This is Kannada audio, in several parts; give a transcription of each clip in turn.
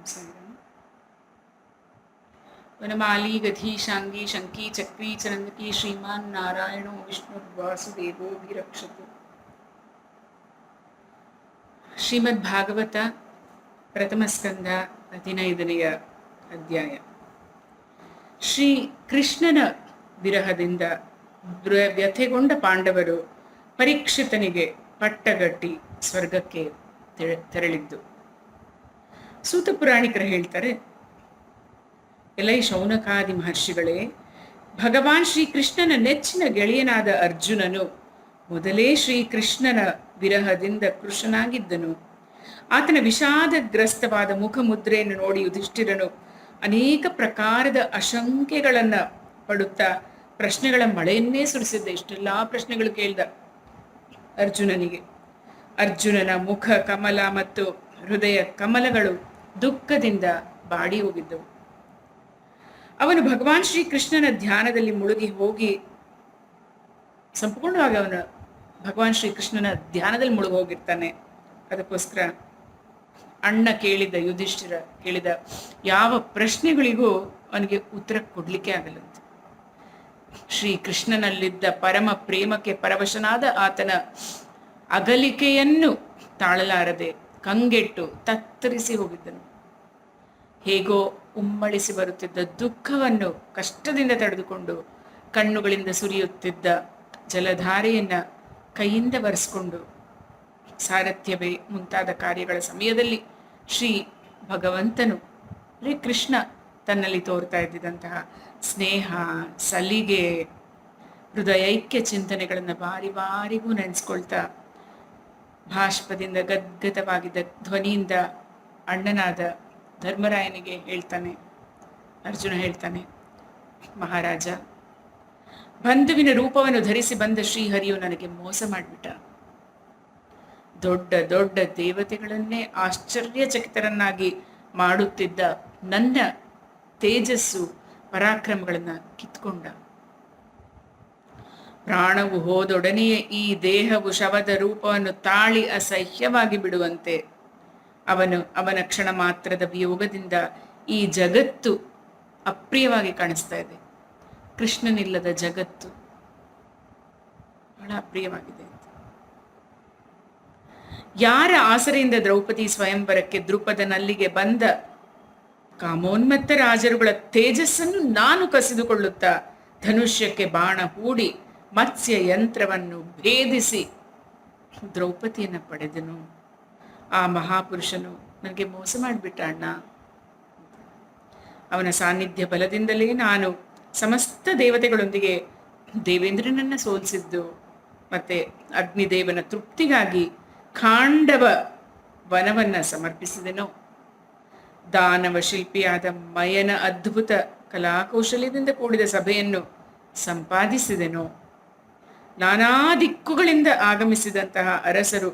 साईराम। वनमाली गधी शांगी शंकी चक्री चरंदकी श्रीमान नारायणो विष्णुर्वासुदेवोऽभिरक्षतु। ಶ್ರೀಮದ್ಭಾಗವತ ಪ್ರಥಮ ಸ್ಕಂದ 15ನೆಯ ಅಧ್ಯಾಯ. ಶ್ರೀ ಕೃಷ್ಣನ ವಿರಹದಿಂದ ವ್ಯಥೆಗೊಂಡ ಪಾಂಡವರು ಪರೀಕ್ಷಿತನಿಗೆ ಪಟ್ಟಗಟ್ಟಿ ಸ್ವರ್ಗಕ್ಕೆ ತೆರಳಿದ್ದು. ಸೂತ ಪುರಾಣಿಕರು ಹೇಳ್ತಾರೆ, ಎಲೈ ಶೌನಕಾದಿ ಮಹರ್ಷಿಗಳೇ, ಭಗವಾನ್ ಶ್ರೀಕೃಷ್ಣನ ನೆಚ್ಚಿನ ಗೆಳೆಯನಾದ ಅರ್ಜುನನು ಮೊದಲೇ ಶ್ರೀಕೃಷ್ಣನ ವಿರಹದಿಂದ ಕೃಶನಾಗಿದ್ದನು. ಆತನ ವಿಷಾದಗ್ರಸ್ತವಾದ ಮುಖಮುದ್ರೆಯನ್ನು ನೋಡಿ ಯುಧಿಷ್ಠಿರನು ಅನೇಕ ಪ್ರಕಾರದ ಆಶಂಕೆಗಳನ್ನು ಪಡುತ್ತಾ ಪ್ರಶ್ನೆಗಳ ಮಳೆಯನ್ನೇ ಸುರಿಸಿದ್ದ. ಇಷ್ಟೆಲ್ಲ ಪ್ರಶ್ನೆಗಳು ಕೇಳಿದ ಅರ್ಜುನನಿಗೆ. ಅರ್ಜುನನ ಮುಖ ಕಮಲ ಮತ್ತು ಹೃದಯ ಕಮಲಗಳು ದುಃಖದಿಂದ ಬಾಡಿ ಹೋಗಿದ್ದವು. ಅವನು ಭಗವಾನ್ ಶ್ರೀಕೃಷ್ಣನ ಧ್ಯಾನದಲ್ಲಿ ಮುಳುಗಿ ಹೋಗಿ ಸಂಪೂರ್ಣವಾಗಿ ಅವನು ಭಗವಾನ್ ಶ್ರೀಕೃಷ್ಣನ ಧ್ಯಾನದಲ್ಲಿ ಮುಳುಗಿ ಹೋಗಿರ್ತಾನೆ. ಅದಕ್ಕೋಸ್ಕರ ಅಣ್ಣ ಕೇಳಿದ, ಯುಧಿಷ್ಠಿರ ಕೇಳಿದ ಯಾವ ಪ್ರಶ್ನೆಗಳಿಗೂ ಅವನಿಗೆ ಉತ್ತರ ಕೊಡ್ಲಿಕ್ಕೆ ಆಗಲ್ಲಂತೆ. ಶ್ರೀಕೃಷ್ಣನಲ್ಲಿದ್ದ ಪರಮ ಪ್ರೇಮಕ್ಕೆ ಪರವಶನಾದ ಆತನ ಅಗಲಿಕೆಯನ್ನು ತಾಳಲಾರದೆ ಕಂಗೆಟ್ಟು ತತ್ತರಿಸಿ ಹೋಗಿದ್ದನು. ಹೇಗೋ ಉಮ್ಮಳಿಸಿ ಬರುತ್ತಿದ್ದ ದುಃಖವನ್ನು ಕಷ್ಟದಿಂದ ತಡೆದುಕೊಂಡು ಕಣ್ಣುಗಳಿಂದ ಸುರಿಯುತ್ತಿದ್ದ ಜಲಧಾರೆಯನ್ನ ಕೈಯಿಂದ ಬರೆಸ್ಕೊಂಡು ಸಾರಥ್ಯವೇ ಮುಂತಾದ ಕಾರ್ಯಗಳ ಸಮಯದಲ್ಲಿ ಶ್ರೀ ಭಗವಂತನು ಕೃಷ್ಣ ತನ್ನಲ್ಲಿ ತೋರ್ತಾ ಇದ್ದಿದ್ದಂತಹ ಸ್ನೇಹ, ಸಲಿಗೆ, ಹೃದಯೈಕ್ಯ ಚಿಂತನೆಗಳನ್ನು ಬಾರಿ ಬಾರಿಗೂ ನೆನೆಸ್ಕೊಳ್ತಾ ಭಾಷ್ಪದಿಂದ ಗದ್ಗದವಾಗಿದ್ದ ಧ್ವನಿಯಿಂದ ಅಣ್ಣನಾದ ಧರ್ಮರಾಯನಿಗೆ ಹೇಳ್ತಾನೆ. ಅರ್ಜುನ ಹೇಳ್ತಾನೆ, ಮಹಾರಾಜ, ಬಂಧುವಿನ ರೂಪವನ್ನು ಧರಿಸಿ ಬಂದ ಶ್ರೀಹರಿಯು ನನಗೆ ಮೋಸ ಮಾಡಿಬಿಟ್ಟ. ದೊಡ್ಡ ದೊಡ್ಡ ದೇವತೆಗಳನ್ನೇ ಆಶ್ಚರ್ಯಚಕಿತರನ್ನಾಗಿ ಮಾಡುತ್ತಿದ್ದ ನನ್ನ ತೇಜಸ್ಸು ಪರಾಕ್ರಮಗಳನ್ನು ಕಿತ್ಕೊಂಡ. ಪ್ರಾಣವು ಹೋದೊಡನೆಯೇ ಈ ದೇಹವು ಶವದ ರೂಪವನ್ನು ತಾಳಿ ಅಸಹ್ಯವಾಗಿ ಬಿಡುವಂತೆ ಅವನ ಕ್ಷಣ ಮಾತ್ರದ ವಿಯೋಗದಿಂದ ಈ ಜಗತ್ತು ಅಪ್ರಿಯವಾಗಿ ಕಾಣಿಸ್ತಾ ಇದೆ. ಕೃಷ್ಣನಿಲ್ಲದ ಜಗತ್ತು ಬಹಳ ಅಪ್ರಿಯವಾಗಿದೆ. ಯಾರ ಆಸರೆಯಿಂದ ದ್ರೌಪದಿ ಸ್ವಯಂವರಕ್ಕೆ ದೃಪದನಲ್ಲಿಗೆ ಬಂದ ಕಾಮೋನ್ಮತ್ತ ರಾಜರುಗಳ ತೇಜಸ್ಸನ್ನು ನಾನು ಕಸಿದುಕೊಳ್ಳುತ್ತಾ ಧನುಷ್ಯಕ್ಕೆ ಬಾಣ ಹೂಡಿ ಮತ್ಸ್ಯ ಯಂತ್ರವನ್ನು ಭೇದಿಸಿ ದ್ರೌಪದಿಯನ್ನು ಪಡೆದನು. ಆ ಮಹಾಪುರುಷನು ನನಗೆ ಮೋಸ ಮಾಡಿಬಿಟ್ಟ ಅಣ್ಣ. ಅವನ ಸಾನ್ನಿಧ್ಯ ಬಲದಿಂದಲೇ ನಾನು ಸಮಸ್ತ ದೇವತೆಗಳೊಂದಿಗೆ ದೇವೇಂದ್ರನನ್ನ ಸೋಲಿಸಿದ್ದು, ಮತ್ತೆ ಅಗ್ನಿದೇವನ ತೃಪ್ತಿಗಾಗಿ ಖಾಂಡವ ವನವನ್ನ ಸಮರ್ಪಿಸಿದೆನೋ, ದಾನವ ಶಿಲ್ಪಿಯಾದ ಮಯನ ಅದ್ಭುತ ಕಲಾಕೌಶಲ್ಯದಿಂದ ಕೂಡಿದ ಸಭೆಯನ್ನು ಸಂಪಾದಿಸಿದೆನೋ, ನಾನಾ ದಿಕ್ಕುಗಳಿಂದ ಆಗಮಿಸಿದಂತಹ ಅರಸರು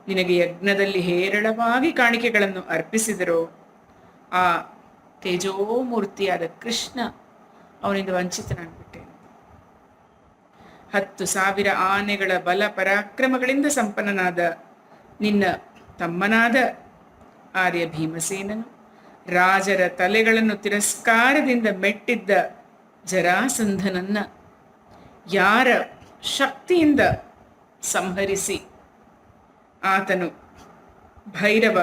ನಿನಗೆ ಯಜ್ಞದಲ್ಲಿ ಹೇರಳವಾಗಿ ಕಾಣಿಕೆಗಳನ್ನು ಅರ್ಪಿಸಿದರೋ, ಆ ತೇಜೋಮೂರ್ತಿಯಾದ ಕೃಷ್ಣ ಅವನಿಂದ ವಂಚಿತನಾಗ್ಬಿಟ್ಟೆ. 10,000 ಆನೆಗಳ ಬಲ ಪರಾಕ್ರಮಗಳಿಂದ ಸಂಪನ್ನನಾದ ನಿನ್ನ ತಮ್ಮನಾದ ಆರ್ಯ ಭೀಮಸೇನನು, ರಾಜರ ತಲೆಗಳನ್ನು ತಿರಸ್ಕಾರದಿಂದ ಮೆಟ್ಟಿದ್ದ ಜರಾಸಂಧನನ್ನ ಯಾರ ಶಕ್ತಿಯಿಂದ ಸಂಹರಿಸಿ ಆತನು ಭೈರವ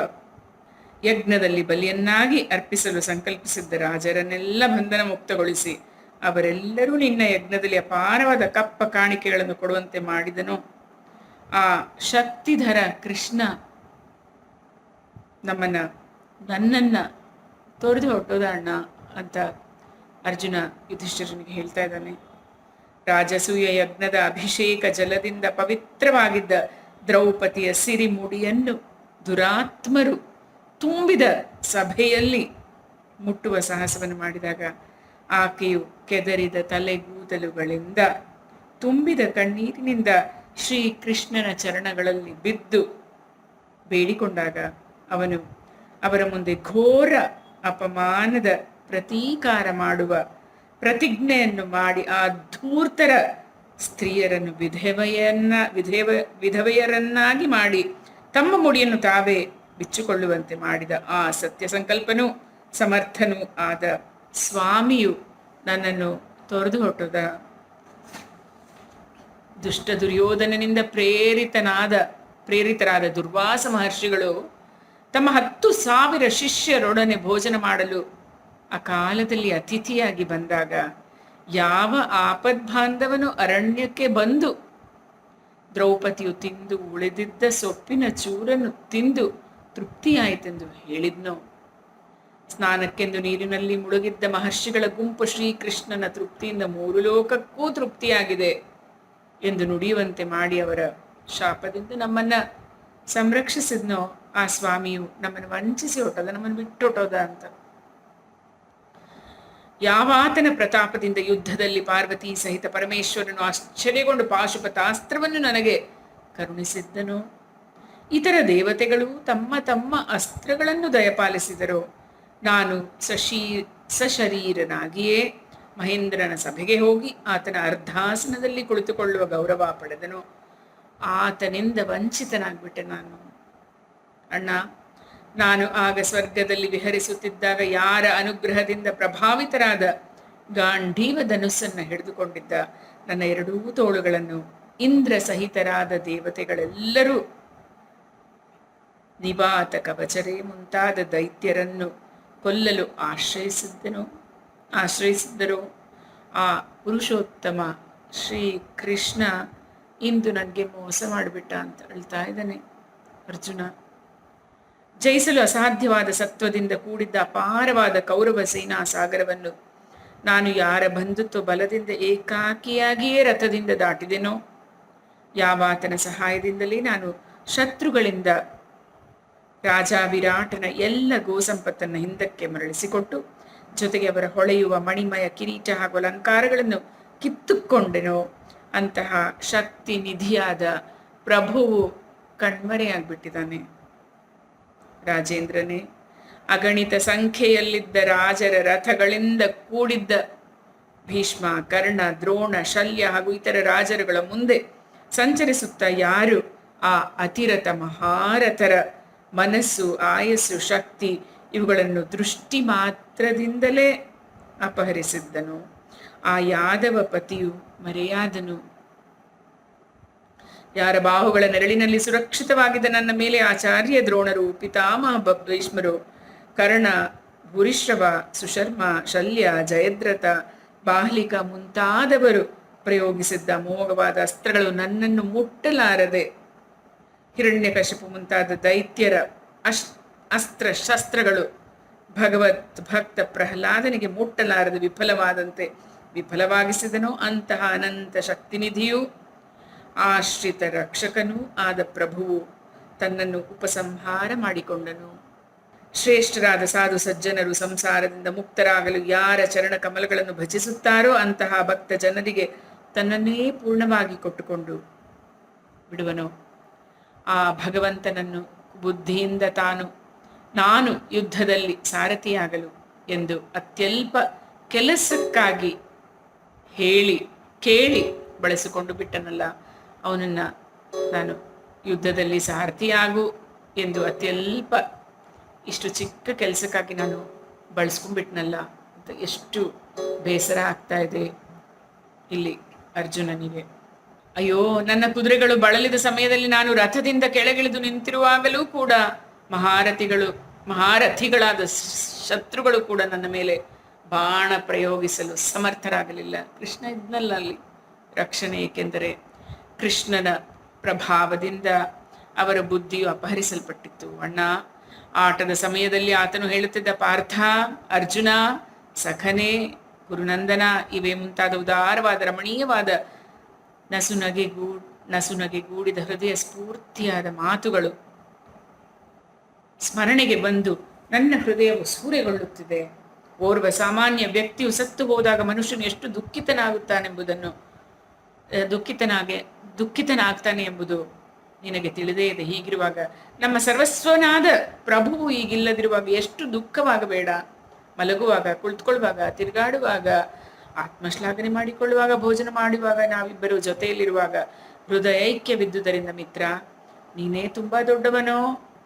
ಯಜ್ಞದಲ್ಲಿ ಬಲಿಯನ್ನಾಗಿ ಅರ್ಪಿಸಲು ಸಂಕಲ್ಪಿಸಿದ್ದ ರಾಜರನ್ನೆಲ್ಲ ಬಂಧನ ಮುಕ್ತಗೊಳಿಸಿ ಅವರೆಲ್ಲರೂ ನಿನ್ನ ಯಜ್ಞದಲ್ಲಿ ಅಪಾರವಾದ ಕಪ್ಪ ಕಾಣಿಕೆಗಳನ್ನು ಕೊಡುವಂತೆ ಮಾಡಿದನು. ಆ ಶಕ್ತಿಧರ ಕೃಷ್ಣ ನನ್ನನ್ನ ತೊರೆದು ಹೊಟ್ಟೋದ ಅಣ್ಣ ಅಂತ ಅರ್ಜುನ ಯುಧಿಷ್ಠಿರನಿಗೆ ಹೇಳ್ತಾ ಇದ್ದಾನೆ. ರಾಜಸೂಯ ಯಜ್ಞದ ಅಭಿಷೇಕ ಜಲದಿಂದ ಪವಿತ್ರವಾಗಿದ್ದ ದ್ರೌಪದಿಯ ಸಿರಿಮುಡಿಯನ್ನು ದುರಾತ್ಮರು ತುಂಬಿದ ಸಭೆಯಲ್ಲಿ ಮುಟ್ಟುವ ಸಾಹಸವನ್ನು ಮಾಡಿದಾಗ ಆಕೆಯು ಕೆದರಿದ ತಲೆಗೂದಲುಗಳಿಂದ ತುಂಬಿದ ಕಣ್ಣೀರಿನಿಂದ ಶ್ರೀಕೃಷ್ಣನ ಚರಣಗಳಲ್ಲಿ ಬಿದ್ದು ಬೇಡಿಕೊಂಡಾಗ ಅವನು ಅವರ ಮುಂದೆ ಘೋರ ಅಪಮಾನದ ಪ್ರತೀಕಾರ ಮಾಡುವ ಪ್ರತಿಜ್ಞೆಯನ್ನು ಮಾಡಿ ಆ ಧೂರ್ತರ ಸ್ತ್ರೀಯರನ್ನು ವಿಧವೆಯರನ್ನಾಗಿ ಮಾಡಿ ತಮ್ಮ ಮುಡಿಯನ್ನು ತಾವೇ ಬಿಚ್ಚಿಕೊಳ್ಳುವಂತೆ ಮಾಡಿದ ಆ ಸತ್ಯ ಸಂಕಲ್ಪನೂ ಸಮರ್ಥನೂ ಆದ ಸ್ವಾಮಿಯು ನನ್ನನ್ನು ತೊರೆದು ಹೊಟ್ಟದ. ದುಷ್ಟ ದುರ್ಯೋಧನನಿಂದ ಪ್ರೇರಿತರಾದ ದುರ್ವಾಸ ಮಹರ್ಷಿಗಳು ತಮ್ಮ 10,000 ಶಿಷ್ಯರೊಡನೆ ಭೋಜನ ಮಾಡಲು ಆ ಕಾಲದಲ್ಲಿ ಅತಿಥಿಯಾಗಿ ಬಂದಾಗ ಯಾವ ಆಪದ್ಬಾಂಧವನು ಅರಣ್ಯಕ್ಕೆ ಬಂದು ದ್ರೌಪದಿಯು ತಿಂದು ಉಳಿದಿದ್ದ ಸೊಪ್ಪಿನ ಚೂರನ್ನು ತಿಂದು ತೃಪ್ತಿಯಾಯಿತೆಂದು ಹೇಳಿದ್ನೋ, ಸ್ನಾನಕ್ಕೆಂದು ನೀರಿನಲ್ಲಿ ಮುಳುಗಿದ್ದ ಮಹರ್ಷಿಗಳ ಗುಂಪು ಶ್ರೀಕೃಷ್ಣನ ತೃಪ್ತಿಯಿಂದ 3 ಲೋಕಕ್ಕೂ ತೃಪ್ತಿಯಾಗಿದೆ ಎಂದು ನುಡಿಯುವಂತೆ ಮಾಡಿ ಅವರ ಶಾಪದಿಂದ ನಮ್ಮನ್ನ ಸಂರಕ್ಷಿಸಿದ್ನೋ, ಆ ಸ್ವಾಮಿಯು ನಮ್ಮನ್ನು ವಂಚಿಸಿ ಹೊಟ್ಟೋದ, ನಮ್ಮನ್ನು ಬಿಟ್ಟೊಟ್ಟೋದ ಅಂತ. ಯಾವಾತನ ಪ್ರತಾಪದಿಂದ ಯುದ್ಧದಲ್ಲಿ ಪಾರ್ವತಿ ಸಹಿತ ಪರಮೇಶ್ವರನು ಆಶ್ಚರ್ಯಗೊಂಡು ಪಾಶುಪತಾಸ್ತ್ರವನ್ನು ನನಗೆ ಕರುಣಿಸಿದ್ದನು. ಇತರ ದೇವತೆಗಳು ತಮ್ಮ ತಮ್ಮ ಅಸ್ತ್ರಗಳನ್ನು ದಯಪಾಲಿಸಿದರು. ನಾನು ಸಶರೀರನಾಗಿಯೇ ಮಹೇಂದ್ರನ ಸಭೆಗೆ ಹೋಗಿ ಆತನ ಅರ್ಧಾಸನದಲ್ಲಿ ಕುಳಿತುಕೊಳ್ಳುವ ಗೌರವ ಪಡೆದನು. ಆತನಿಂದ ವಂಚಿತನಾಗ್ಬಿಟ್ಟೆ ನಾನು. ಅಣ್ಣ, ನಾನು ಆಗ ಸ್ವರ್ಗದಲ್ಲಿ ವಿಹರಿಸುತ್ತಿದ್ದಾಗ ಯಾರ ಅನುಗ್ರಹದಿಂದ ಪ್ರಭಾವಿತರಾದ ಗಾಂಧೀವ ಧನುಸ್ಸನ್ನು ಹಿಡಿದುಕೊಂಡಿದ್ದ ನನ್ನ 2 ತೋಳುಗಳನ್ನು ಇಂದ್ರ ಸಹಿತರಾದ ದೇವತೆಗಳೆಲ್ಲರೂ ನಿವಾತ ಕವಚರೇ ಮುಂತಾದ ದೈತ್ಯರನ್ನು ಕೊಲ್ಲಲು ಆಶ್ರಯಿಸಿದ್ದರು. ಆ ಪುರುಷೋತ್ತಮ ಶ್ರೀಕೃಷ್ಣ ಇಂದು ನನಗೆ ಮೋಸ ಮಾಡಿಬಿಟ್ಟ ಅಂತ ಹೇಳ್ತಾ ಇದ್ದಾನೆ ಅರ್ಜುನ. ಜಯಿಸಲು ಅಸಾಧ್ಯವಾದ ಸತ್ವದಿಂದ ಕೂಡಿದ್ದ ಅಪಾರವಾದ ಕೌರವ ಸೇನಾ ಸಾಗರವನ್ನು ನಾನು ಯಾರ ಬಂಧುತ್ವ ಬಲದಿಂದ ಏಕಾಕಿಯಾಗಿಯೇ ರಥದಿಂದ ದಾಟಿದೆನೋ, ಯಾವಾತನ ಸಹಾಯದಿಂದಲೇ ನಾನು ಶತ್ರುಗಳಿಂದ ರಾಜ ವಿರಾಟನ ಎಲ್ಲ ಗೋಸಂಪತ್ತನ್ನು ಹಿಂದಕ್ಕೆ ಮರಳಿಸಿಕೊಟ್ಟು ಜೊತೆಗೆ ಅವರ ಹೊಳೆಯುವ ಮಣಿಮಯ ಕಿರೀಟ ಹಾಗೂ ಅಲಂಕಾರಗಳನ್ನು ಕಿತ್ತುಕೊಂಡೆನೋ, ಅಂತಹ ಶಕ್ತಿ ನಿಧಿಯಾದ ಪ್ರಭುವು ಕಣ್ಮರೆಯಾಗ್ಬಿಟ್ಟಿದ್ದಾನೆ. ರಾಜೇಂದ್ರನೇ, ಅಗಣಿತ ಸಂಖ್ಯೆಯಲ್ಲಿದ್ದ ರಾಜರ ರಥಗಳಿಂದ ಕೂಡಿದ್ದ ಭೀಷ್ಮ, ಕರ್ಣ, ದ್ರೋಣ, ಶಲ್ಯ ಹಾಗೂ ಇತರ ರಾಜರುಗಳ ಮುಂದೆ ಸಂಚರಿಸುತ್ತಾ ಯಾರು ಆ ಅತಿರಥ ಮಹಾರಥರ ಮನಸ್ಸು, ಆಯಸ್ಸು, ಶಕ್ತಿ ಇವುಗಳನ್ನು ದೃಷ್ಟಿ ಮಾತ್ರದಿಂದಲೇ ಅಪಹರಿಸಿದ್ದನು, ಆ ಯಾದವ ಪತಿಯು ಮರೆಯಾದನು. ಯಾರ ಬಾಹುಗಳ ನೆರಳಿನಲ್ಲಿ ಸುರಕ್ಷಿತವಾಗಿದ್ದ ನನ್ನ ಮೇಲೆ ಆಚಾರ್ಯ ದ್ರೋಣರು, ಪಿತಾಮಹ ಭೀಷ್ಮರು, ಕರ್ಣ, ಭೂರಿಶ್ರವ, ಸುಶರ್ಮ, ಶಲ್ಯ, ಜಯದ್ರಥ, ಬಾಹ್ಲಿಕ ಮುಂತಾದವರು ಪ್ರಯೋಗಿಸಿದ್ದ ಅಮೋಘವಾದ ಅಸ್ತ್ರಗಳು ನನ್ನನ್ನು ಮುಟ್ಟಲಾರದೆ, ಹಿರಣ್ಯಕಶಿಪು ಮುಂತಾದ ದೈತ್ಯರ ಅಸ್ತ್ರ ಶಸ್ತ್ರಗಳು ಭಗವತ್ ಭಕ್ತ ಪ್ರಹ್ಲಾದನಿಗೆ ಮುಟ್ಟಲಾರದೆ ವಿಫಲವಾಗಿಸಿದನೋ, ಅಂತಹ ಅನಂತ ಶಕ್ತಿನಿಧಿಯು ಆಶ್ರಿತ ರಕ್ಷಕನೂ ಆದ ಪ್ರಭುವು ತನ್ನನ್ನು ಉಪಸಂಹಾರ ಮಾಡಿಕೊಂಡನು. ಶ್ರೇಷ್ಠರಾದ ಸಾಧು ಸಜ್ಜನರು ಸಂಸಾರದಿಂದ ಮುಕ್ತರಾಗಲು ಯಾರ ಚರಣ ಕಮಲಗಳನ್ನು ಭಜಿಸುತ್ತಾರೋ ಅಂತಹ ಭಕ್ತ ಜನರಿಗೆ ತನ್ನನ್ನೇ ಪೂರ್ಣವಾಗಿ ಕೊಟ್ಟುಕೊಂಡು ಬಿಡುವನು. ಆ ಭಗವಂತನನ್ನು ಬುದ್ಧಿಯಿಂದ ನಾನು ಯುದ್ಧದಲ್ಲಿ ಸಾರಥಿಯಾಗಲು ಎಂದು ಅತ್ಯಲ್ಪ ಕೆಲಸಕ್ಕಾಗಿ ಕೇಳಿ ಬಳಸಿಕೊಂಡು ಬಿಟ್ಟನಲ್ಲ, ಅವನನ್ನು ನಾನು ಯುದ್ಧದಲ್ಲಿ ಸಾರಥಿಯಾಗು ಎಂದು ಅತ್ಯಲ್ಪ ಇಷ್ಟು ಚಿಕ್ಕ ಕೆಲಸಕ್ಕಾಗಿ ನಾನು ಬಳಸ್ಕೊಂಡ್ಬಿಟ್ನಲ್ಲ ಅಂತ ಎಷ್ಟು ಬೇಸರ ಆಗ್ತಾ ಇದೆ ಇಲ್ಲಿ ಅರ್ಜುನನಿಗೆ. ಅಯ್ಯೋ, ನನ್ನ ಕುದುರೆಗಳು ಬಳಲಿದ ಸಮಯದಲ್ಲಿ ನಾನು ರಥದಿಂದ ಕೆಳಗಿಳಿದು ನಿಂತಿರುವಾಗಲೂ ಕೂಡ ಮಹಾರಥಿಗಳಾದ ಶತ್ರುಗಳು ಕೂಡ ನನ್ನ ಮೇಲೆ ಬಾಣ ಪ್ರಯೋಗಿಸಲು ಸಮರ್ಥರಾಗಲಿಲ್ಲ. ಕೃಷ್ಣ ಇದ್ನಲ್ಲ ಅಲ್ಲಿ ರಕ್ಷಣೆ. ಏಕೆಂದರೆ ಕೃಷ್ಣನ ಪ್ರಭಾವದಿಂದ ಅವರ ಬುದ್ಧಿಯು ಅಪಹರಿಸಲ್ಪಟ್ಟಿತ್ತು. ಅಣ್ಣ, ಆಟದ ಸಮಯದಲ್ಲಿ ಆತನು ಹೇಳುತ್ತಿದ್ದ ಪಾರ್ಥ, ಅರ್ಜುನ, ಸಖನೆ, ಗುರುನಂದನ ಇವೇ ಮುಂತಾದ ಉದಾರವಾದ ರಮಣೀಯವಾದ ನಸುನಗೆಗೂಡಿದ ಹೃದಯ ಸ್ಫೂರ್ತಿಯಾದ ಮಾತುಗಳು ಸ್ಮರಣೆಗೆ ಬಂದು ನನ್ನ ಹೃದಯವು ಸೂರೆಗೊಳ್ಳುತ್ತಿದೆ. ಓರ್ವ ಸಾಮಾನ್ಯ ವ್ಯಕ್ತಿಯು ಸತ್ತು ಹೋದಾಗ ಮನುಷ್ಯನು ಎಷ್ಟು ದುಃಖಿತನಾಗ್ತಾನೆ ಎಂಬುದು ನಿನಗೆ ತಿಳಿದೇ ಇದೆ. ಹೀಗಿರುವಾಗ ನಮ್ಮ ಸರ್ವಸ್ವನಾದ ಪ್ರಭುವು ಈಗಿಲ್ಲದಿರುವಾಗ ಎಷ್ಟು ದುಃಖವಾಗಬೇಡ. ಮಲಗುವಾಗ, ಕುಳಿತುಕೊಳ್ಳುವಾಗ, ತಿರುಗಾಡುವಾಗ, ಆತ್ಮಶ್ಲಾಘನೆ ಮಾಡಿಕೊಳ್ಳುವಾಗ, ಭೋಜನ ಮಾಡುವಾಗ, ನಾವಿಬ್ಬರು ಜೊತೆಯಲ್ಲಿರುವಾಗ ಹೃದಯ ಐಕ್ಯವಿದ್ದುದರಿಂದ ಮಿತ್ರ, ನೀನೇ ತುಂಬಾ ದೊಡ್ಡವನೋ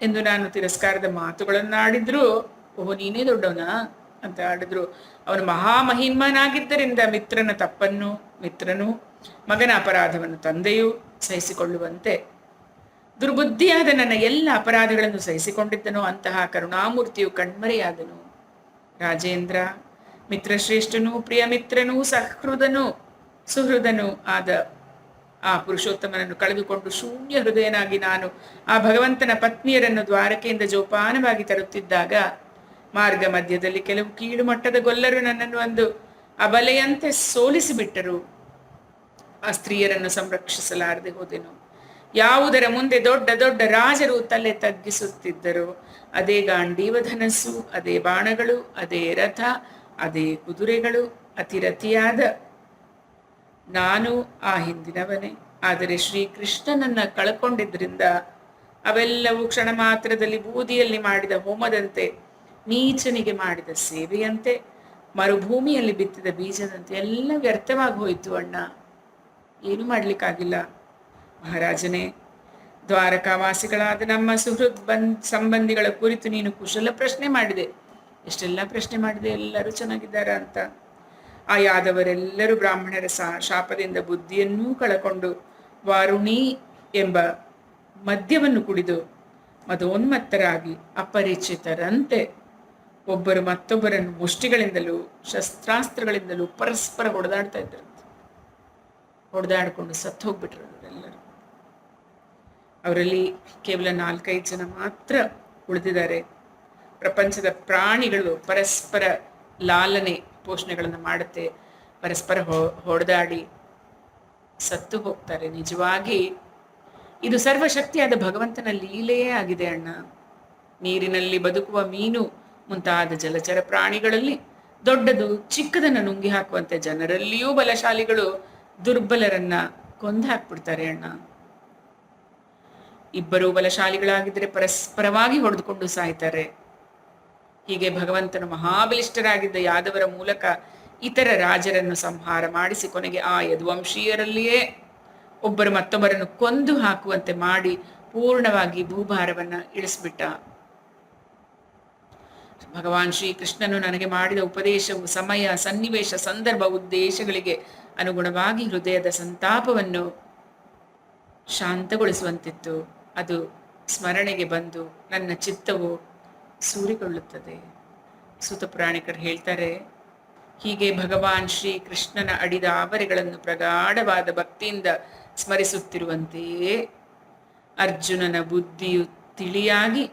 ಎಂದು ನಾನು ತಿರಸ್ಕಾರದ ಮಾತುಗಳನ್ನಾಡಿದ್ರು, ಓಹೋ ನೀನೇ ದೊಡ್ಡವನ ಅಂತ ಆಡಿದ್ರು. ಅವನು ಮಹಾಮಹಿಮನಾಗಿದ್ದರಿಂದ ಮಿತ್ರನು ಮಗನ ಅಪರಾಧವನ್ನು ತಂದೆಯೂ ಸಹಿಸಿಕೊಳ್ಳುವಂತೆ ದುರ್ಬುದ್ಧಿಯಾದ ನನ್ನ ಎಲ್ಲ ಅಪರಾಧಗಳನ್ನು ಸಹಿಸಿಕೊಂಡಿದ್ದನು. ಅಂತಹ ಕರುಣಾಮೂರ್ತಿಯು ಕಣ್ಮರೆಯಾದನು. ರಾಜೇಂದ್ರ ಮಿತ್ರಶ್ರೇಷ್ಠನೂ ಪ್ರಿಯ ಮಿತ್ರನೂ ಸುಹೃದನೂ ಆದ ಆ ಪುರುಷೋತ್ತಮನನ್ನು ಕಳೆದುಕೊಂಡು ಶೂನ್ಯ ಹೃದಯನಾಗಿ ನಾನು ಆ ಭಗವಂತನ ಪತ್ನಿಯರನ್ನು ದ್ವಾರಕೆಯಿಂದ ಜೋಪಾನವಾಗಿ ತರುತ್ತಿದ್ದಾಗ ಮಾರ್ಗ ಮಧ್ಯದಲ್ಲಿ ಕೆಲವು ಕೀಳು ಮಟ್ಟದ ಗೊಲ್ಲರು ನನ್ನನ್ನು ಒಂದು ಅಬಲೆಯಂತೆ ಸೋಲಿಸಿಬಿಟ್ಟರು. ಆ ಸ್ತ್ರೀಯರನ್ನು ಸಂರಕ್ಷಿಸಲಾರದೆ ಹೋದೆನು. ಯಾವುದರ ಮುಂದೆ ದೊಡ್ಡ ದೊಡ್ಡ ರಾಜರು ತಲೆ ತಗ್ಗಿಸುತ್ತಿದ್ದರು, ಅದೇ ಗಾಂಡೀವ ಧನಸ್ಸು, ಅದೇ ಬಾಣಗಳು, ಅದೇ ರಥ, ಅದೇ ಕುದುರೆಗಳು. ಅತಿರಥಿಯಾದ ನಾನು ಆ ಹಿಂದಿನವನೇ. ಆದರೆ ಶ್ರೀಕೃಷ್ಣನನ್ನ ಕಳ್ಕೊಂಡಿದ್ರಿಂದ ಅವೆಲ್ಲವೂ ಕ್ಷಣ ಮಾತ್ರದಲ್ಲಿ ಬೂದಿಯಲ್ಲಿ ಮಾಡಿದ ಹೋಮದಂತೆ, ನೀಚನಿಗೆ ಮಾಡಿದ ಸೇವೆಯಂತೆ, ಮರುಭೂಮಿಯಲ್ಲಿ ಬಿತ್ತಿದ ಬೀಜದಂತೆ ಎಲ್ಲ ವ್ಯರ್ಥವಾಗಿ ಹೋಯಿತು ಅಣ್ಣ. ಏನು ಮಾಡ್ಲಿಕ್ಕಾಗಿಲ್ಲ. ಮಹಾರಾಜನೇ, ದ್ವಾರಕಾವಾಸಿಗಳಾದ ನಮ್ಮ ಸಂಬಂಧಿಗಳ ಕುರಿತು ನೀನು ಕುಶಲ ಪ್ರಶ್ನೆ ಮಾಡಿದೆ. ಎಷ್ಟೆಲ್ಲ ಪ್ರಶ್ನೆ ಮಾಡಿದೆ, ಎಲ್ಲರೂ ಚೆನ್ನಾಗಿದ್ದಾರ ಅಂತ. ಆ ಯಾದವರೆಲ್ಲರೂ ಬ್ರಾಹ್ಮಣರ ಶಾಪದಿಂದ ಬುದ್ಧಿಯನ್ನೂ ಕಳಕೊಂಡು ವಾರುಣಿ ಎಂಬ ಮದ್ಯವನ್ನು ಕುಡಿದು ಮದೋನ್ಮತ್ತರಾಗಿ ಅಪರಿಚಿತರಂತೆ ಒಬ್ಬರು ಮತ್ತೊಬ್ಬರನ್ನು ಮುಷ್ಟಿಗಳಿಂದಲೂ ಶಸ್ತ್ರಾಸ್ತ್ರಗಳಿಂದಲೂ ಪರಸ್ಪರ ಹೊಡೆದಾಡ್ತಾ ಇದ್ರಂತೆ. ಹೊಡೆದಾಡ್ಕೊಂಡು ಸತ್ತು ಹೋಗ್ಬಿಟ್ರು ಅವರೆಲ್ಲರೂ. ಅವರಲ್ಲಿ ಕೇವಲ 4-5 ಜನ ಮಾತ್ರ ಉಳಿದಿದ್ದಾರೆ. ಪ್ರಪಂಚದ ಪ್ರಾಣಿಗಳು ಪರಸ್ಪರ ಲಾಲನೆ ಪೋಷಣೆಗಳನ್ನು ಮಾಡುತ್ತೆ, ಪರಸ್ಪರ ಹೊಡೆದಾಡಿ ಸತ್ತು ಹೋಗ್ತಾರೆ. ನಿಜವಾಗಿ ಇದು ಸರ್ವಶಕ್ತಿಯಾದ ಭಗವಂತನ ಲೀಲೆಯೇ ಆಗಿದೆ ಅಣ್ಣ. ನೀರಿನಲ್ಲಿ ಬದುಕುವ ಮೀನು ಮುಂತಾದ ಜಲಚರ ಪ್ರಾಣಿಗಳಲ್ಲಿ ದೊಡ್ಡದು ಚಿಕ್ಕದನ್ನು ನುಂಗಿ ಹಾಕುವಂತೆ ಜನರಲ್ಲಿಯೂ ಬಲಶಾಲಿಗಳು ದುರ್ಬಲರನ್ನ ಕೊಂದು ಹಾಕ್ಬಿಡ್ತಾರೆ ಅಣ್ಣ. ಇಬ್ಬರು ಬಲಶಾಲಿಗಳಾಗಿದ್ದರೆ ಪರಸ್ಪರವಾಗಿ ಹೊಡೆದುಕೊಂಡು ಸಾಯ್ತಾರೆ. ಹೀಗೆ ಭಗವಂತನು ಮಹಾಬಲಿಷ್ಠರಾಗಿದ್ದ ಯಾದವರ ಮೂಲಕ ಇತರ ರಾಜರನ್ನು ಸಂಹಾರ ಮಾಡಿಸಿ ಕೊನೆಗೆ ಆ ಯದುವಂಶೀಯರಲ್ಲಿಯೇ ಒಬ್ಬರು ಮತ್ತೊಬ್ಬರನ್ನು ಕೊಂದು ಹಾಕುವಂತೆ ಮಾಡಿ ಪೂರ್ಣವಾಗಿ ಭೂಭಾರವನ್ನ ಇಳಿಸ್ಬಿಟ್ಟ. ಭಗವಾನ್ ಶ್ರೀಕೃಷ್ಣನು ನನಗೆ ಮಾಡಿದ ಉಪದೇಶವು ಸಮಯ, ಸನ್ನಿವೇಶ, ಸಂದರ್ಭ, ಉದ್ದೇಶಗಳಿಗೆ ಅನುಗುಣವಾಗಿ ಹೃದಯದ ಸಂತಾಪವನ್ನು ಶಾಂತಗೊಳಿಸುವಂತಿತ್ತು. ಅದು ಸ್ಮರಣೆಗೆ ಬಂದು ನನ್ನ ಚಿತ್ತವು ಸೂರಿಕೊಳ್ಳುತ್ತದೆ. ಸೂತ ಪುರಾಣಿಕರು ಹೇಳ್ತಾರೆ, ಹೀಗೆ ಭಗವಾನ್ ಶ್ರೀ ಕೃಷ್ಣನ ಅಡಿದ ಆವರೆಗಳನ್ನು ಪ್ರಗಾಢವಾದ ಭಕ್ತಿಯಿಂದ ಸ್ಮರಿಸುತ್ತಿರುವಂತೆಯೇ ಅರ್ಜುನನ ಬುದ್ಧಿಯು ತಿಳಿಯಾಗಿ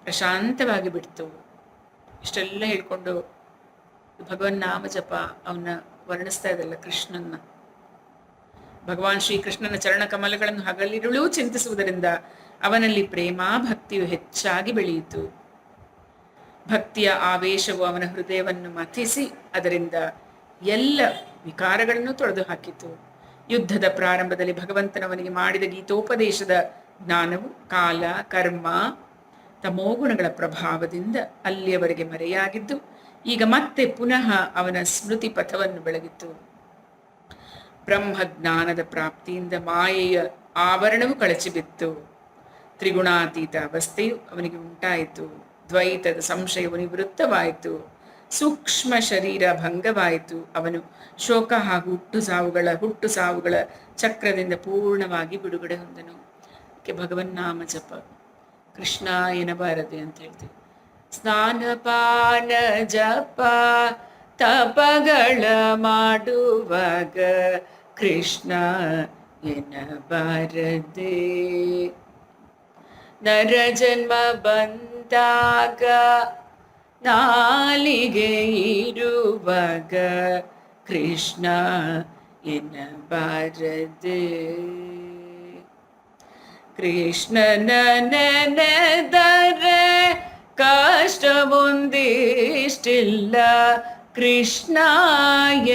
ಪ್ರಶಾಂತವಾಗಿ ಬಿಡ್ತು. ಇಷ್ಟೆಲ್ಲ ಹೇಳ್ಕೊಂಡು ಭಗವನ್ ನಾಮ ಜಪ ಅವನ್ನ ವರ್ಣಿಸ್ತಾ ಇದಲ್ಲ ಕೃಷ್ಣನ್ನ. ಭಗವಾನ್ ಶ್ರೀಕೃಷ್ಣನ ಚರಣ ಕಮಲಗಳನ್ನು ಹಗಲಿರುಳೂ ಚಿಂತಿಸುವುದರಿಂದ ಅವನಲ್ಲಿ ಪ್ರೇಮಾ ಭಕ್ತಿಯು ಹೆಚ್ಚಾಗಿ ಬೆಳೆಯಿತು. ಭಕ್ತಿಯ ಆವೇಶವು ಅವನ ಹೃದಯವನ್ನು ಮಥಿಸಿ ಅದರಿಂದ ಎಲ್ಲ ವಿಕಾರಗಳನ್ನು ತೊಳೆದು ಹಾಕಿತು. ಯುದ್ಧದ ಪ್ರಾರಂಭದಲ್ಲಿ ಭಗವಂತನವನಿಗೆ ಮಾಡಿದ ಗೀತೋಪದೇಶದ ಜ್ಞಾನವು ಕಾಲ, ಕರ್ಮ, ತಮೋಗುಣಗಳ ಪ್ರಭಾವದಿಂದ ಅಲ್ಲಿಯವರೆಗೆ ಮರೆಯಾಗಿದ್ದು ಈಗ ಮತ್ತೆ ಪುನಃ ಅವನ ಸ್ಮೃತಿ ಪಥವನ್ನು ಬೆಳಗಿತು. ಬ್ರಹ್ಮಜ್ಞಾನದ ಪ್ರಾಪ್ತಿಯಿಂದ ಮಾಯೆಯ ಆವರಣವು ಕಳಚಿಬಿತ್ತು. ತ್ರಿಗುಣಾತೀತ ಅವಸ್ಥೆಯು ಅವನಿಗೆ ಉಂಟಾಯಿತು. ದ್ವೈತದ ಸಂಶಯವು ನಿವೃತ್ತವಾಯಿತು. ಸೂಕ್ಷ್ಮ ಶರೀರ ಭಂಗವಾಯಿತು. ಅವನು ಶೋಕ ಹಾಗೂ ಹುಟ್ಟು ಸಾವುಗಳ ಚಕ್ರದಿಂದ ಪೂರ್ಣವಾಗಿ ಬಿಡುಗಡೆ ಹೊಂದನು. ಭಗವನ್ ನಾಮ ಜಪ ಕೃಷ್ಣ ಎನ್ನಬಾರದೆ ಅಂತ ಹೇಳ್ತೀವಿ. ಸ್ನಾನಪಾನ ಜಪ ತಪಗಳ ಮಾಡುವಾಗ ಕೃಷ್ಣ ಎನ್ನಬಾರದೆ. ನರ ಜನ್ಮ ಬಂದಾಗ ನಾಲಿಗೆ ಇರುವಾಗ ಕೃಷ್ಣ ಎನ್ನಬಾರದೆ. ಕೃಷ್ಣನ ನೆನೆದರೆ ಕಷ್ಟವೊಂದಿಷ್ಟಿಲ್ಲ ಕೃಷ್ಣ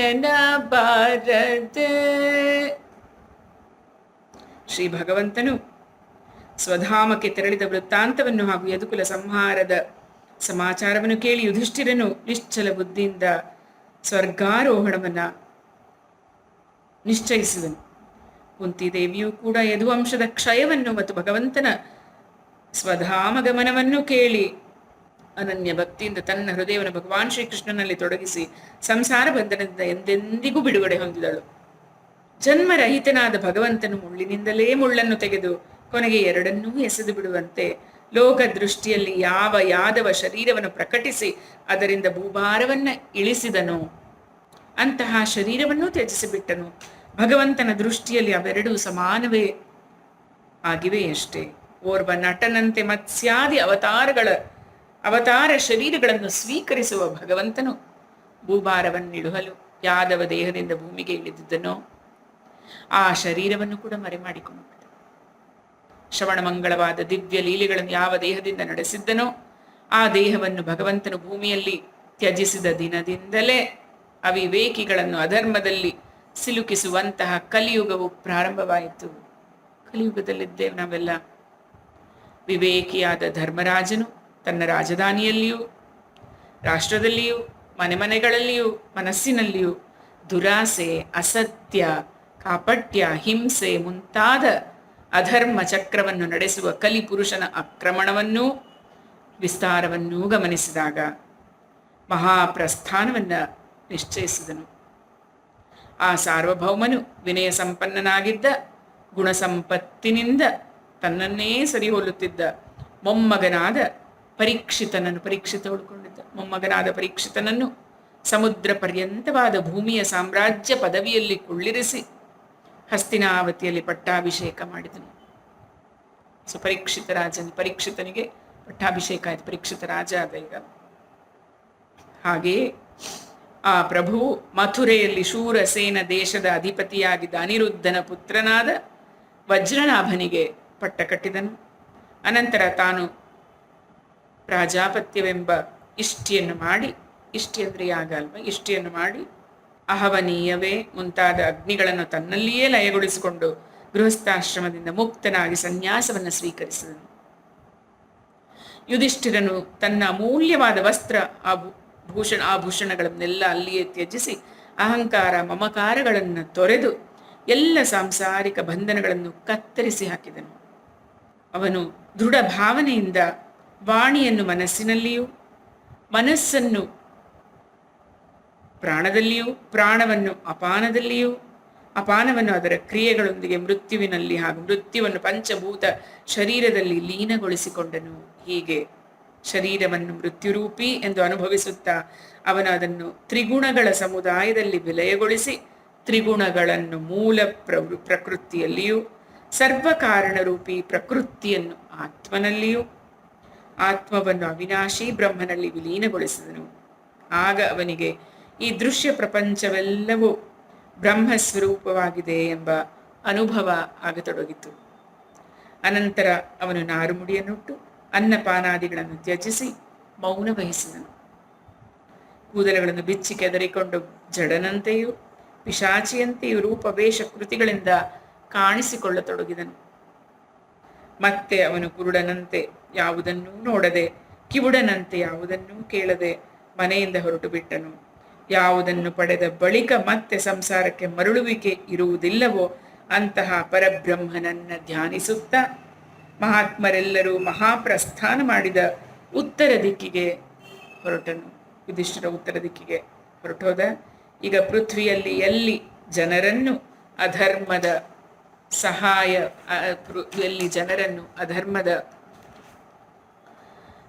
ಎನ್ನಬಾರದೆ. ಶ್ರೀ ಭಗವಂತನು ಸ್ವಧಾಮಕ್ಕೆ ತೆರಳಿದ ವೃತ್ತಾಂತವನ್ನು ಹಾಗೂ ಯದುಕುಲ ಸಂಹಾರದ ಸಮಾಚಾರವನ್ನು ಕೇಳಿ ಯುಧಿಷ್ಠಿರನು ನಿಶ್ಚಲ ಬುದ್ಧಿಯಿಂದ ಸ್ವರ್ಗಾರೋಹಣವನ್ನ ನಿಶ್ಚಯಿಸಿದನು. ಕುಂತಿದೇವಿಯೂ ಕೂಡ ಯದುವಂಶದ ಕ್ಷಯವನ್ನು ಮತ್ತು ಭಗವಂತನ ಸ್ವಧಾಮಗಮನವನ್ನು ಕೇಳಿ ಅನನ್ಯ ಭಕ್ತಿಯಿಂದ ತನ್ನ ಹೃದಯವನ್ನು ಭಗವಾನ್ ಶ್ರೀಕೃಷ್ಣನಲ್ಲಿ ತೊಡಗಿಸಿ ಸಂಸಾರ ಬಂಧನದಿಂದ ಎಂದೆಂದಿಗೂ ಬಿಡುಗಡೆ ಹೊಂದಿದಳು. ಜನ್ಮರಹಿತನಾದ ಭಗವಂತನು ಮುಳ್ಳಿನಿಂದಲೇ ಮುಳ್ಳನ್ನು ತೆಗೆದು ಕೊನೆಗೆ ಎರಡನ್ನೂ ಎಸೆದು ಬಿಡುವಂತೆ ಲೋಕ ದೃಷ್ಟಿಯಲ್ಲಿ ಯಾವ ಯಾದವ ಶರೀರವನ್ನು ಪ್ರಕಟಿಸಿ ಅದರಿಂದ ಭೂಭಾರವನ್ನ ಇಳಿಸಿದನು, ಅಂತಹ ಶರೀರವನ್ನೂ ತ್ಯಜಿಸಿಬಿಟ್ಟನು. ಭಗವಂತನ ದೃಷ್ಟಿಯಲ್ಲಿ ಅವೆರಡೂ ಸಮಾನವೇ ಆಗಿವೆಯಷ್ಟೇ. ಓರ್ವ ನಟನಂತೆ ಮತ್ಸ್ಯಾದಿ ಅವತಾರ ಶರೀರಗಳನ್ನು ಸ್ವೀಕರಿಸುವ ಭಗವಂತನು ಭೂಭಾರವನ್ನಿಳುಹಲು ಯಾದವ ದೇಹದಿಂದ ಭೂಮಿಗೆ ಇಳಿದಿದ್ದನೋ ಆ ಶರೀರವನ್ನು ಕೂಡ ಮರೆಮಾಡಿಕೊಂಡು ಶ್ರವಣಮಂಗಳವಾದ ದಿವ್ಯ ಲೀಲೆಗಳನ್ನು ಯಾವ ದೇಹದಿಂದ ನಡೆಸಿದ್ದನೋ ಆ ದೇಹವನ್ನು ಭಗವಂತನು ಭೂಮಿಯಲ್ಲಿ ತ್ಯಜಿಸಿದ ದಿನದಿಂದಲೇ ಅವಿವೇಕಿಗಳನ್ನು ಅಧರ್ಮದಲ್ಲಿ ಸಿಲುಕಿಸುವಂತಹ ಕಲಿಯುಗವು ಪ್ರಾರಂಭವಾಯಿತು. ಕಲಿಯುಗದಲ್ಲಿದ್ದೇವೆ ನಾವೆಲ್ಲ. ವಿವೇಕಿಯಾದ ಧರ್ಮರಾಜನು ತನ್ನ ರಾಜಧಾನಿಯಲ್ಲಿಯೂ ರಾಷ್ಟ್ರದಲ್ಲಿಯೂ ಮನೆಮನೆಗಳಲ್ಲಿಯೂ ಮನಸ್ಸಿನಲ್ಲಿಯೂ ದುರಾಸೆ, ಅಸತ್ಯ, ಕಾಪಟ್ಯ, ಹಿಂಸೆ ಮುಂತಾದ ಅಧರ್ಮ ಚಕ್ರವನ್ನು ನಡೆಸುವ ಕಲಿಪುರುಷನ ಆಕ್ರಮಣವನ್ನೂ ವಿಸ್ತಾರವನ್ನೂ ಗಮನಿಸಿದಾಗ ಮಹಾಪ್ರಸ್ಥಾನವನ್ನ ನಿಶ್ಚಯಿಸಿದನು. ಆ ಸಾರ್ವಭೌಮನು ವಿನಯ ಸಂಪನ್ನನಾಗಿದ್ದ, ಗುಣಸಂಪತ್ತಿನಿಂದ ತನ್ನನ್ನೇ ಸರಿಹೋಲುತ್ತಿದ್ದ ಮೊಮ್ಮಗನಾದ ಪರೀಕ್ಷಿತನನ್ನು ಸಮುದ್ರ ಪರ್ಯಂತವಾದ ಭೂಮಿಯ ಸಾಮ್ರಾಜ್ಯ ಪದವಿಯಲ್ಲಿ ಕುಳ್ಳಿರಿಸಿ ಹಸ್ತಿನಾವತಿಯಲ್ಲಿ ಪಟ್ಟಾಭಿಷೇಕ ಮಾಡಿದನು. ಪರೀಕ್ಷಿತನಿಗೆ ಪಟ್ಟಾಭಿಷೇಕ ಆಯ್ತು, ಪರೀಕ್ಷಿತ ರಾಜ ಆದ ಈಗ. ಹಾಗೆಯೇ ಆ ಪ್ರಭು ಮಥುರೆಯಲ್ಲಿ ಶೂರಸೇನ ದೇಶದ ಅಧಿಪತಿಯಾಗಿದ್ದ ಅನಿರುದ್ಧನ ಪುತ್ರನಾದ ವಜ್ರನಾಭನಿಗೆ ಪಟ್ಟ ಕಟ್ಟಿದನು. ಅನಂತರ ತಾನು ಪ್ರಾಜಾಪತ್ಯವೆಂಬ ಇಷ್ಟಿಯನ್ನು ಮಾಡಿ ಅಹವನೀಯವೇ ಮುಂತಾದ ಅಗ್ನಿಗಳನ್ನು ತನ್ನಲ್ಲಿಯೇ ಲಯಗೊಳಿಸಿಕೊಂಡು ಗೃಹಸ್ಥಾಶ್ರಮದಿಂದ ಮುಕ್ತನಾಗಿ ಸನ್ಯಾಸವನ್ನು ಸ್ವೀಕರಿಸಿದನು. ಯುಧಿಷ್ಠಿರನು ತನ್ನ ಅಮೂಲ್ಯವಾದ ವಸ್ತ್ರ ಆಭೂಷಣಗಳನ್ನೆಲ್ಲ ಅಲ್ಲಿಯೇ ತ್ಯಜಿಸಿ ಅಹಂಕಾರ ಮಮಕಾರಗಳನ್ನು ತೊರೆದು ಎಲ್ಲ ಸಾಂಸಾರಿಕ ಬಂಧನಗಳನ್ನು ಕತ್ತರಿಸಿ ಹಾಕಿದನು. ಅವನು ದೃಢ ಭಾವನೆಯಿಂದ ವಾಣಿಯನ್ನು ಮನಸ್ಸಿನಲ್ಲಿಯೂ, ಮನಸ್ಸನ್ನು ಪ್ರಾಣದಲ್ಲಿಯೂ, ಪ್ರಾಣವನ್ನು ಅಪಾನದಲ್ಲಿಯೂ, ಅಪಾನವನ್ನು ಅದರ ಕ್ರಿಯೆಗಳೊಂದಿಗೆ ಮೃತ್ಯುವಿನಲ್ಲಿ ಹಾಗೂ ಮೃತ್ಯುವನ್ನು ಪಂಚಭೂತ ಶರೀರದಲ್ಲಿ ಲೀನಗೊಳಿಸಿಕೊಂಡನು. ಹೀಗೆ ಶರೀರವನ್ನು ಮೃತ್ಯುರೂಪಿ ಎಂದು ಅನುಭವಿಸುತ್ತಾ ಅವನು ಅದನ್ನು ತ್ರಿಗುಣಗಳ ಸಮುದಾಯದಲ್ಲಿ ವಿಲಯಗೊಳಿಸಿ ತ್ರಿಗುಣಗಳನ್ನು ಮೂಲ ಪ್ರಕೃತಿಯಲ್ಲಿಯೂ, ಸರ್ವಕಾರಣರೂಪಿ ಪ್ರಕೃತಿಯನ್ನು ಆತ್ಮನಲ್ಲಿಯೂ, ಆತ್ಮವನ್ನು ಅವಿನಾಶಿ ಬ್ರಹ್ಮನಲ್ಲಿ ವಿಲೀನಗೊಳಿಸಿದನು. ಆಗ ಅವನಿಗೆ ಈ ದೃಶ್ಯ ಪ್ರಪಂಚವೆಲ್ಲವೂ ಬ್ರಹ್ಮಸ್ವರೂಪವಾಗಿದೆ ಎಂಬ ಅನುಭವ ಆಗತೊಡಗಿತು. ಅನಂತರ ಅವನು ನಾರುಮುಡಿಯನ್ನುಟ್ಟು ಅನ್ನಪಾನಾದಿಗಳನ್ನು ತ್ಯಜಿಸಿ ಮೌನ ವಹಿಸಿದನು. ಕೂದಲುಗಳನ್ನು ಬಿಚ್ಚಿ ಕೆದರಿಕೊಂಡು ಜಡನಂತೆಯೂ ಪಿಶಾಚಿಯಂತೆಯೂ ರೂಪವೇಷ ಕೃತಿಗಳಿಂದ ಕಾಣಿಸಿಕೊಳ್ಳತೊಡಗಿದನು. ಮತ್ತೆ ಅವನು ಕುರುಡನಂತೆ ಯಾವುದನ್ನೂ ನೋಡದೆ, ಕಿವುಡನಂತೆ ಯಾವುದನ್ನೂ ಕೇಳದೆ ಮನೆಯಿಂದ ಹೊರಟು ಬಿಟ್ಟನು. ಯಾವುದನ್ನು ಪಡೆದ ಬಳಿಕ ಮತ್ತೆ ಸಂಸಾರಕ್ಕೆ ಮರಳುವಿಕೆ ಇರುವುದಿಲ್ಲವೋ ಅಂತಹ ಪರಬ್ರಹ್ಮನನ್ನ ಧ್ಯಾನಿಸುತ್ತಾ ಮಹಾತ್ಮರೆಲ್ಲರೂ ಮಹಾಪ್ರಸ್ಥಾನ ಮಾಡಿದ ಉತ್ತರ ದಿಕ್ಕಿಗೆ ಹೊರಟನು. ಯುಧಿಷ್ಠಿರ ಉತ್ತರ ದಿಕ್ಕಿಗೆ ಹೊರಟೋದ. ಈಗ ಪೃಥ್ವಿಯಲ್ಲಿ ಎಲ್ಲಿ ಜನರನ್ನು ಅಧರ್ಮದ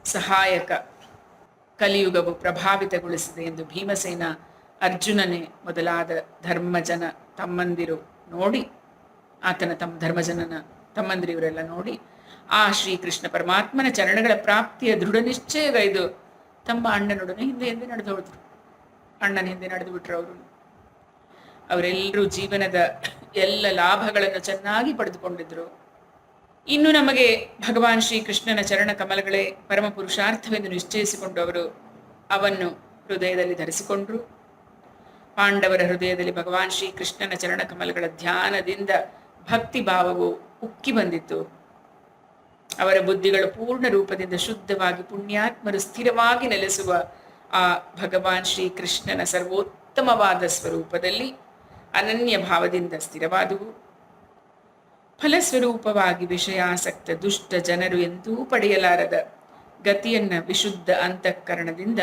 ಸಹಾಯಕ ಕಲಿಯುಗವು ಪ್ರಭಾವಿತಗೊಳಿಸಿದೆ ಎಂದು ಭೀಮಸೇನ, ಅರ್ಜುನನೇ ಮೊದಲಾದ ಧರ್ಮಜನ ತಮ್ಮಂದಿರು ನೋಡಿ, ಆತನ ಧರ್ಮಜನನ ತಮ್ಮಂದಿರಿವರೆಲ್ಲ ನೋಡಿ ಆ ಶ್ರೀಕೃಷ್ಣ ಪರಮಾತ್ಮನ ಚರಣಗಳ ಪ್ರಾಪ್ತಿಯ ದೃಢ ನಿಶ್ಚಯಗೈದು ತಮ್ಮ ಅಣ್ಣನೊಡನೆ ಹಿಂದೆ ನಡೆದು ಹೋದ್ರು. ಅಣ್ಣನ ಹಿಂದೆ ನಡೆದು ಬಿಟ್ರು. ಅವರೆಲ್ಲರೂ ಜೀವನದ ಎಲ್ಲ ಲಾಭಗಳನ್ನು ಚೆನ್ನಾಗಿ ಪಡೆದುಕೊಂಡಿದ್ರು. ಇನ್ನು ನಮಗೆ ಭಗವಾನ್ ಶ್ರೀಕೃಷ್ಣನ ಚರಣ ಕಮಲಗಳೇ ಪರಮ ಪುರುಷಾರ್ಥವೆಂದು ನಿಶ್ಚಯಿಸಿಕೊಂಡು ಅವರು ಅವನ್ನು ಹೃದಯದಲ್ಲಿ ಧರಿಸಿಕೊಂಡ್ರು. ಪಾಂಡವರ ಹೃದಯದಲ್ಲಿ ಭಗವಾನ್ ಶ್ರೀಕೃಷ್ಣನ ಚರಣ ಕಮಲಗಳ ಧ್ಯಾನದಿಂದ ಭಕ್ತಿ ಭಾವವು ಉಕ್ಕಿ ಬಂದಿತ್ತು. ಅವರ ಬುದ್ಧಿಗಳು ಪೂರ್ಣ ರೂಪದಿಂದ ಶುದ್ಧವಾಗಿ ಪುಣ್ಯಾತ್ಮರು ಸ್ಥಿರವಾಗಿ ನೆಲೆಸುವ ಆ ಭಗವಾನ್ ಶ್ರೀಕೃಷ್ಣನ ಸರ್ವೋತ್ತಮವಾದ ಸ್ವರೂಪದಲ್ಲಿ ಅನನ್ಯ ಭಾವದಿಂದ ಸ್ಥಿರವಾದುವು. ಫಲಸ್ವರೂಪವಾಗಿ ವಿಷಯಾಸಕ್ತ ದುಷ್ಟ ಜನರು ಎಂದೂ ಪಡೆಯಲಾರದ ಗತಿಯನ್ನ ವಿಶುದ್ಧ ಅಂತಃಕರಣದಿಂದ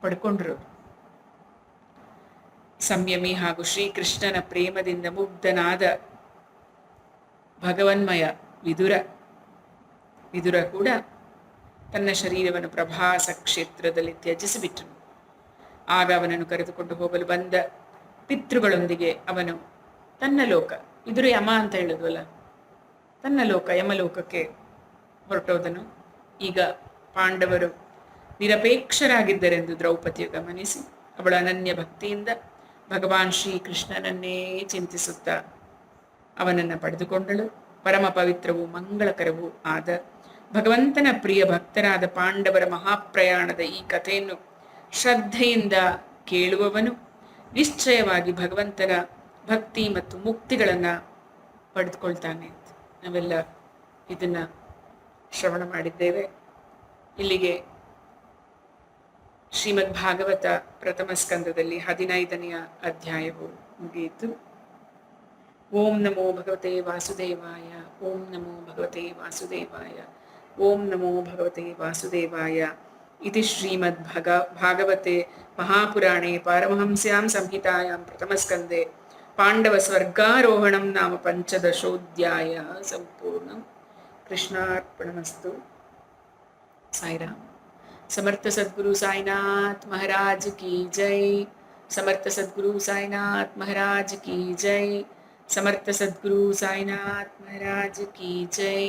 ಪಡ್ಕೊಂಡ್ರು. ಸಂಯಮಿ ಹಾಗೂ ಶ್ರೀಕೃಷ್ಣನ ಪ್ರೇಮದಿಂದ ಮುಗ್ಧನಾದ ಭಗವನ್ಮಯ ವಿದುರ ಕೂಡ ತನ್ನ ಶರೀರವನ್ನು ಪ್ರಭಾಸ ಕ್ಷೇತ್ರದಲ್ಲಿ ತ್ಯಜಿಸಿಬಿಟ್ಟನು. ಆಗ ಅವನನ್ನು ಕರೆದುಕೊಂಡು ಹೋಗಲು ಬಂದ ಪಿತೃಗಳೊಂದಿಗೆ ಅವನು ತನ್ನ ಲೋಕ, ವಿದುರ ಯಮ ಅಂತ ಹೇಳಿದ್ವಲ್ಲ, ತನ್ನ ಲೋಕ ಯಮಲೋಕಕ್ಕೆ ಹೊರಟೋದನು. ಈಗ ಪಾಂಡವರು ನಿರಪೇಕ್ಷರಾಗಿದ್ದರೆಂದು ದ್ರೌಪದಿಯು ಗಮನಿಸಿ ಅವಳ ಅನನ್ಯ ಭಕ್ತಿಯಿಂದ ಭಗವಾನ್ ಶ್ರೀಕೃಷ್ಣನನ್ನೇ ಚಿಂತಿಸುತ್ತಾ ಅವನನ್ನು ಪಡೆದುಕೊಂಡಳು. ಪರಮ ಪವಿತ್ರವೂ ಮಂಗಳಕರವೂ ಆದ ಭಗವಂತನ ಪ್ರಿಯ ಭಕ್ತರಾದ ಪಾಂಡವರ ಮಹಾಪ್ರಯಾಣದ ಈ ಕಥೆಯನ್ನು ಶ್ರದ್ಧೆಯಿಂದ ಕೇಳುವವನು ನಿಶ್ಚಯವಾಗಿ ಭಗವಂತನ ಭಕ್ತಿ ಮತ್ತು ಮುಕ್ತಿಗಳನ್ನು ಪಡೆದುಕೊಳ್ತಾನೆ. ನಾವೆಲ್ಲ ಇದನ್ನು ಶ್ರವಣ ಮಾಡಿದ್ದೇವೆ. ಇಲ್ಲಿಗೆ ಶ್ರೀಮದ್ ಭಾಗವತ ಪ್ರಥಮ ಸ್ಕಂದದಲ್ಲಿ 15ನೆಯ ಅಧ್ಯಾಯವು ಮುಗಿಯಿತು. ಓಂ ನಮೋ ಭಗವತೆ ವಾಸುದೇವಾಯ. ಓಂ ನಮೋ ಭಗವತೆ ವಾಸುದೇವಾಯ. ಓಂ ನಮೋ ಭಗವತೆ ವಾಸುದೇವಾಯ. ಇತಿ ಶ್ರೀಮದ್ ಭಾಗವತೆ ಮಹಾಪುರಾಣೆ ಪಾರಮಹಂಸ್ಯಾಂ ಸಂಹಿತಾಯಾಂ ಪ್ರಥಮಸ್ಕಂದೆ ಪಾಂಡವ ಸ್ವರ್ಗಾರೋಹಣಂ ನಾಮ ಪಂಚದಶೋಧ್ಯಾಯ ಸಂಪೂರ್ಣಂ. ಕೃಷ್ಣಾರ್ಪಣಮಸ್ತು. ಸಾಯಿರಾಮ್. समर्थ सद्गुरु साईनाथ महाराज की जय. समर्थ सद्गुरु साईनाथ महाराज की जय. समर्थ सद्गुरु साईनाथ महाराज की जय.